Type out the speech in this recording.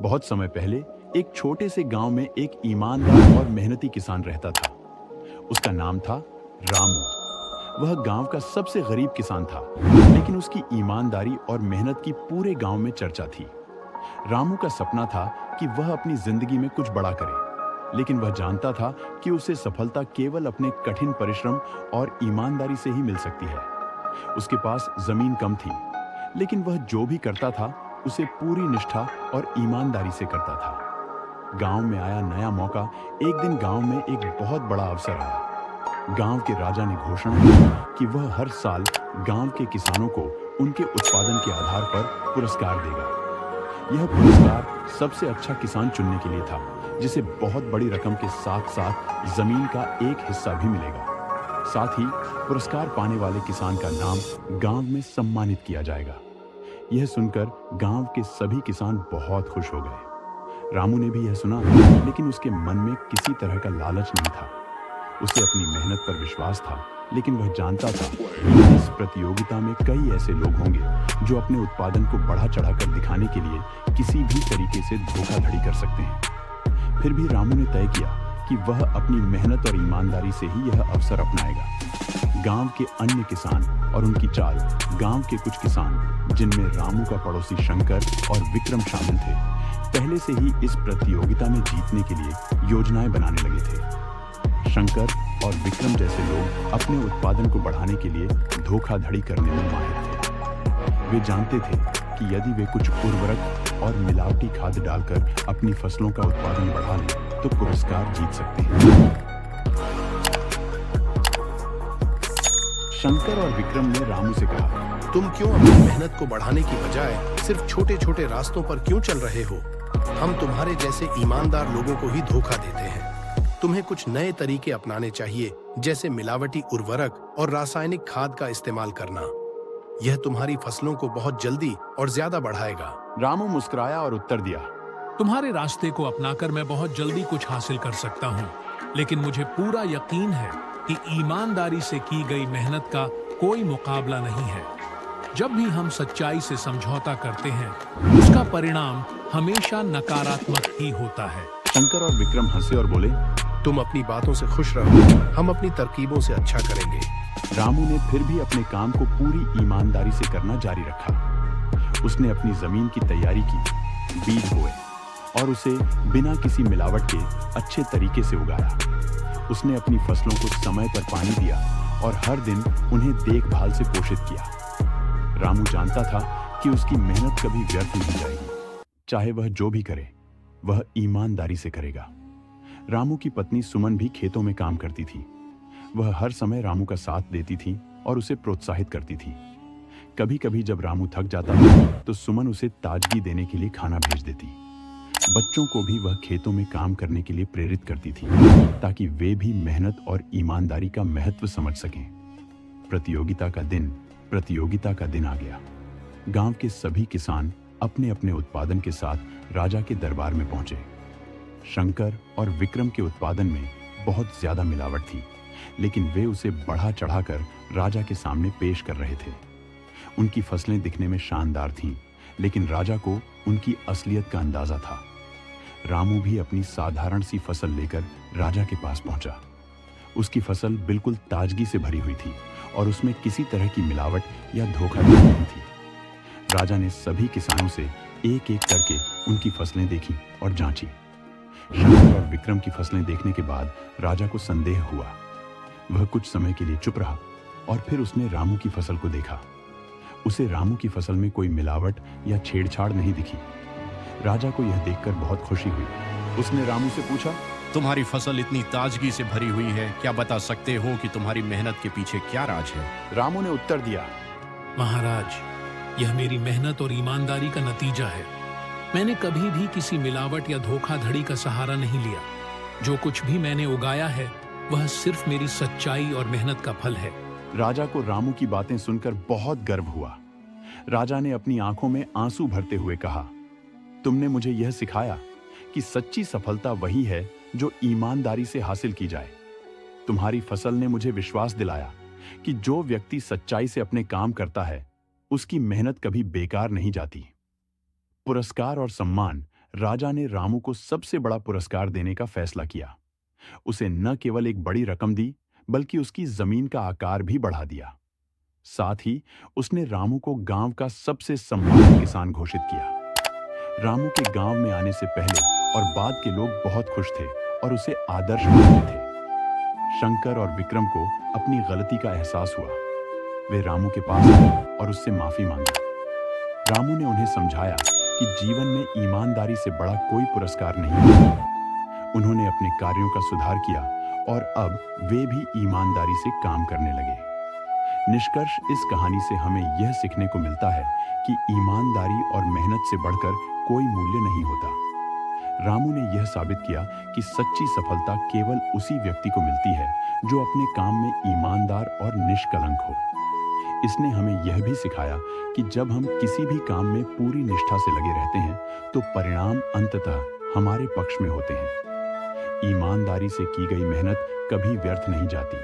बहुत समय पहले एक छोटे से गांव में एक ईमानदार और मेहनती किसान रहता था। उसका नाम था रामू। वह गांव का सबसे गरीब किसान था, लेकिन उसकी ईमानदारी और मेहनत की पूरे गांव में चर्चा थी। रामू का सपना था कि वह अपनी जिंदगी में कुछ बड़ा करे, लेकिन वह जानता था कि उसे सफलता केवल अपने कठिन परिश्रम और ईमानदारी से ही मिल सकती है। उसके पास जमीन कम थी, लेकिन वह जो भी करता था उसे पूरी निष्ठा और ईमानदारी से करता था। गांव में आया नया मौका। एक दिन गांव में एक बहुत बड़ा अवसर आया। गांव के राजा ने घोषणा की कि वह हर साल गांव के किसानों को उनके उत्पादन के आधार पर पुरस्कार देगा। यह पुरस्कार सबसे अच्छा किसान चुनने के लिए था, जिसे बहुत बड़ी रकम के साथ साथ जमीन का एक हिस्सा भी मिलेगा। साथ ही पुरस्कार पाने वाले किसान का नाम गांव में सम्मानित किया जाएगा। यह सुनकर गांव के सभी किसान बहुत खुश हो गए। रामू ने भी यह सुना, लेकिन उसके मन में किसी तरह का लालच नहीं था। उसे अपनी मेहनत पर विश्वास था, लेकिन वह जानता था कि इस प्रतियोगिता में कई ऐसे लोग होंगे जो अपने उत्पादन को बढ़ा चढ़ाकर दिखाने के लिए किसी भी तरीके से धोखाधड़ी कर सकते हैं। फिर भी रामू ने तय किया कि वह अपनी मेहनत और ईमानदारी से ही यह अवसर अपनाएगा। गांव के अन्य किसान और उनकी चाल, गांव के कुछ किसान, जिनमें रामू का पड़ोसी शंकर और विक्रम शामिल थे, पहले से ही इस प्रतियोगिता में जीतने के लिए योजनाएं बनाने लगे थे। शंकर और विक्रम जैसे लोग अपने उत्पादन को बढ़ाने के लिए धोखाधड़ी करने में माहिर थे। वे जानते थे कि यदि वे कुछ उर्वरक और मिलावटी खाद डालकर अपनी फसलों का उत्पादन बढ़ा लें तो पुरस्कार जीत सकते हैं। शंकर और विक्रम ने रामू से कहा, तुम क्यों अपनी मेहनत को बढ़ाने की बजाय सिर्फ छोटे छोटे रास्तों पर क्यों चल रहे हो? हम तुम्हारे जैसे ईमानदार लोगों को ही धोखा देते हैं। तुम्हें कुछ नए तरीके अपनाने चाहिए, जैसे मिलावटी उर्वरक और रासायनिक खाद का इस्तेमाल करना। यह तुम्हारी फसलों को बहुत जल्दी और ज्यादा बढ़ाएगा। रामू मुस्कुराया और उत्तर दिया, तुम्हारे रास्ते को अपनाकर मैं बहुत जल्दी कुछ हासिल कर सकता हूँ, लेकिन मुझे पूरा यकीन है कि ईमानदारी से की गई मेहनत का कोई मुकाबला नहीं है। जब भी हम सच्चाई से समझौता करते हैं, उसका परिणाम हमेशा नकारात्मक ही होता है। शंकर और विक्रम हंसे और बोले, तुम अपनी बातों से खुश रहो, हम अपनी तरकीबों से अच्छा करेंगे। रामू ने फिर भी अपने काम को पूरी ईमानदारी से करना जारी रखा। उसने अपनी जमीन की तैयारी की, बीज बोए और उसे बिना किसी मिलावट के अच्छे तरीके से उगाया। उसने अपनी फसलों को समय पर पानी दिया और हर दिन उन्हें देखभाल से पोषित किया। रामू जानता था कि उसकी मेहनत कभी व्यर्थ नहीं जाएगी। चाहे वह जो भी करे, वह ईमानदारी से करेगा। रामू की पत्नी सुमन भी खेतों में काम करती थी। वह हर समय रामू का साथ देती थी और उसे प्रोत्साहित करती थी। कभी कभी जब रामू थक जाता तो सुमन उसे ताजगी देने के लिए खाना भेज देती। बच्चों को भी वह खेतों में काम करने के लिए प्रेरित करती थी, ताकि वे भी मेहनत और ईमानदारी का महत्व समझ सकें। प्रतियोगिता का दिन आ गया। गांव के सभी किसान अपने अपने उत्पादन के साथ राजा के दरबार में पहुंचे। शंकर और विक्रम के उत्पादन में बहुत ज्यादा मिलावट थी, लेकिन वे उसे बढ़ा चढ़ाकर राजा के सामने पेश कर रहे थे। उनकी फसलें दिखने में शानदार थीं, लेकिन राजा को उनकी असलियत का अंदाजा था। रामू भी अपनी साधारण सी फसल लेकर राजा के पास पहुंचा। उसकी फसल बिल्कुल ताजगी से भरी हुई थी और उसमें किसी तरह की मिलावट या धोखाधड़ी नहीं थी। राजा ने सभी किसानों से एक एक करके उनकी फसलें देखी और जांची। शंकर और विक्रम की फसलें देखने के बाद राजा को संदेह हुआ। वह कुछ समय के लिए चुप रहा और फिर उसने रामू की फसल को देखा। उसे रामू की फसल में कोई मिलावट या छेड़छाड़ नहीं दिखी। राजा को यह देखकर बहुत खुशी हुई। उसने रामू से पूछा, तुम्हारी फसल इतनी ताजगी से भरी हुई है, क्या बता सकते हो कि तुम्हारी मेहनत के पीछे क्या राज है? रामू ने उत्तर दिया, महाराज, यह मेरी मेहनत और ईमानदारी का नतीजा है। मैंने कभी भी किसी मिलावट या धोखाधड़ी का सहारा नहीं लिया। जो कुछ भी मैंने उगाया है, वह सिर्फ मेरी सच्चाई और मेहनत का फल है। राजा को रामू की बातें सुनकर बहुत गर्व हुआ। राजा ने अपनी आंखों में आंसू भरते हुए कहा, तुमने मुझे यह सिखाया कि सच्ची सफलता वही है जो ईमानदारी से हासिल की जाए। तुम्हारी फसल ने मुझे विश्वास दिलाया कि जो व्यक्ति सच्चाई से अपने काम करता है, उसकी मेहनत कभी बेकार नहीं जाती। पुरस्कार और सम्मान राजा ने रामू को सबसे बड़ा पुरस्कार देने का फैसला किया। उसे न केवल एक बड़ी रकम दी, बल्कि उसकी जमीन का आकार भी बढ़ा दिया। साथ ही उसने रामू को गांव का सबसे सम्मानित किसान घोषित किया। रामू के गांव में आने से पहले और बाद के लोग बहुत खुश थे और उसे आदर्श मानते थे। शंकर और विक्रम को अपनी गलती का एहसास हुआ। वे रामू के पास आए और उससे माफी मांगी। रामू ने उन्हें समझाया कि जीवन में ईमानदारी से बड़ा कोई पुरस्कार नहीं है। उन्होंने अपने कार्यों का सुधार किया और अब वे भी ईमानदारी से काम करने लगे। निष्कर्ष इस कहानी से हमें यह सीखने को मिलता है कि ईमानदारी और मेहनत से बढ़कर कोई मूल्य नहीं होता। रामू ने यह साबित किया कि सच्ची सफलता केवल उसी व्यक्ति को मिलती है जो अपने काम में ईमानदार और निष्कलंक हो। इसने हमें यह भी सिखाया कि जब हम किसी भी काम में पूरी निष्ठा से लगे रहते हैं तो परिणाम अंततः हमारे पक्ष में होते हैं। ईमानदारी से की गई मेहनत कभी व्यर्थ नहीं जाती।